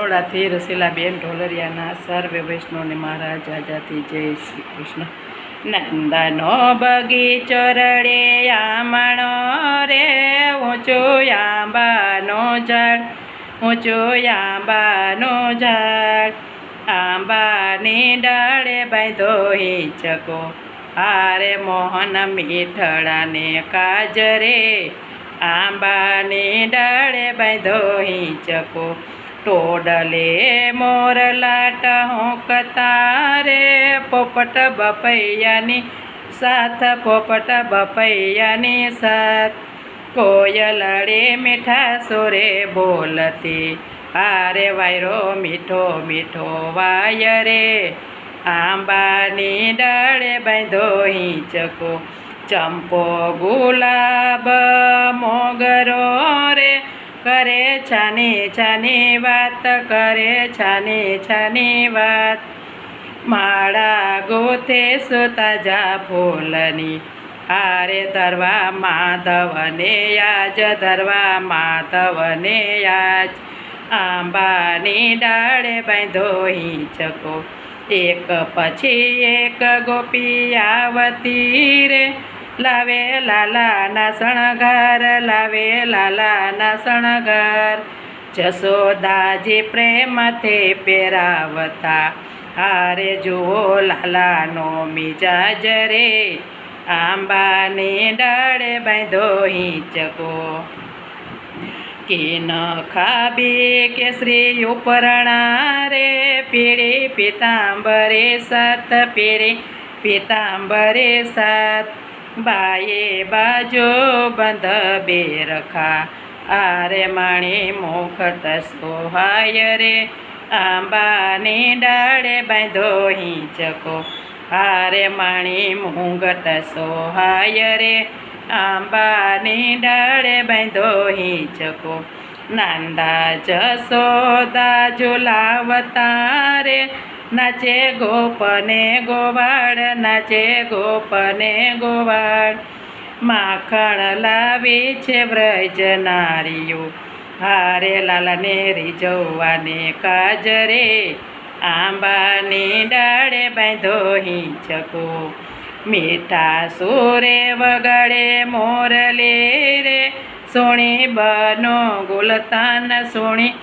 બરોડાથી રસીલાબેન ઢોલરિયાના સર્વે વૈષ્ણવને મારા જાજાથી જય શ્રી કૃષ્ણ. નંદનો બગીચો રડે આમણો રે, ઊંચું આંબાનું ઝાડ, ઊંચું આંબાનું ઝાડ, આંબાની ડાળે બાંધો હિંચકો, હારે મોહન મીઠડાને કાજરે, આંબાની ડાળે બાંધો હિંચકો, ટોડલે મોરલા ટહુકતા રે, પોપટ બપૈયાની સાથ, પોપટ બપૈયાની સાથ, કોયલડે મીઠા સુરે બોલતી, હારે વાયરો મીઠો મીઠો વાય રે, આંબાની ડાળે બાંધો હિંચકો, ચંપો ગુલાબ મોગરો રે, કરે છાની છાની વાત, કરે છાની છાની વાત, માળા ગોથે સુતાજા ફૂલની, હારે ધરવા માધવને યાજ, ધરવા માધવને યાજ, આંબાની ડાળે બાંધો હિંચકો, એક પછી એક ગોપી આવતી રે, લાવે લાલાના શણગાર, લાવે લાલાના શણગાર, જશોદાજી પ્રેમથી પહેરાવતા, હારે જુઓ લાલાનો મિજાજ રે, આંબાની ડાળે બાંધો હિંચકો, કિન ખાબી કેસરી ઉપરણા રે, પીળી પીતાંબરે સાત, પીળી પીતાંબરે સાત, બાયે બાજો બંધ બેરખા, હારે માણી મુખટ સોહાય રે, આંબાની ડાળે બાંધો હિંચકો, હારે માણી મુંગટ સોહાય રે, આંબાની ડાળે બાંધો હિંચકો, નાંદા જશોદા ઝુલાવતા રે, નાચે ગોપને ગોવાળ, નાચે ગોપને ગોવાળ, માખણ લાવી છે વ્રજ નારીઓ, હારે લાલને રીઝવવાને કાજરે, આંબાની ડાળે બાંધો હિંચકો, મીઠા સુરે વગાડે મોરલી રે, સોણી બનો ગુલતાન, સોણી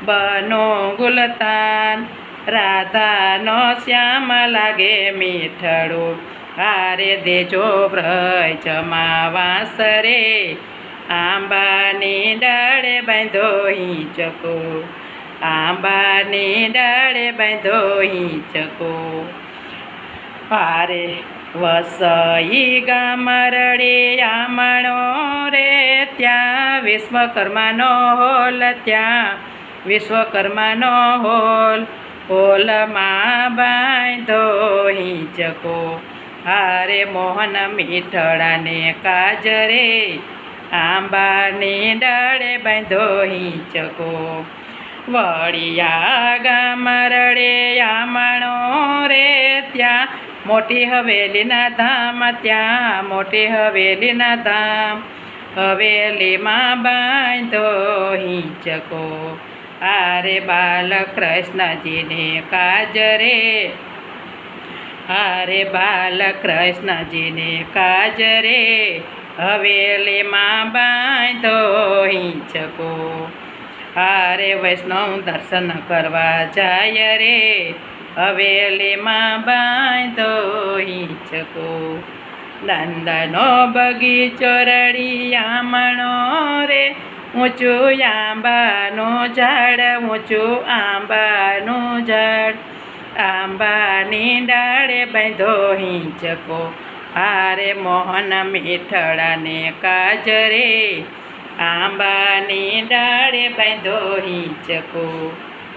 બનો ગુલતાન, રાધાનો શ્યામ લાગે મીઠડું, હારે દેજો વ્રજ જમાવાસ રે, આંબાની ડાળે બાંધો હિંચકો, આંબાની ડાળે બાંધો હિંચકો, હારે વસઈ ગામ રડે આમણો રે, ત્યાં વિશ્વકર્માનો હોલ, ત્યાં વિશ્વકર્માનો હોલ, હોલમાં બાંધો હિંચકો, હારે મોહન મીઠડાને કાજરે, આંબાની ડાળે બાંધો હિંચકો, વળિયા ગામ રડે આમણો રે, ત્યાં મોટી હવેલીના ધામ, ત્યાં મોટી હવેલીના ધામ, હવેલીમાં બાંધો હિંચકો, હારે બાલકૃષ્ણજીને કાજરે, હારે બાલકૃષ્ણજીને કાજરે, હવેલીમાં બાંધો હિંચકો, હારે વૈષ્ણવ દર્શન કરવા જાય રે, હવેલીમાં બાંધો હિંચકો, નંદનો બગીચો રડી આમણો રે, ઊંચું આંબાનું ઝાડ, ઊંચું આંબાનું ઝાડ, આંબાની ડાળે બાંધો હિંચકો, હારે મોહન મીઠડાને કાજરે, આંબાની ડાળે બાંધો હિંચકો,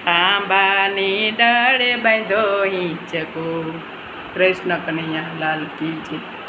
આંબાની ડાળે બાંધો હિંચકો. કૃષ્ણ કનૈયા લાલ કી જય.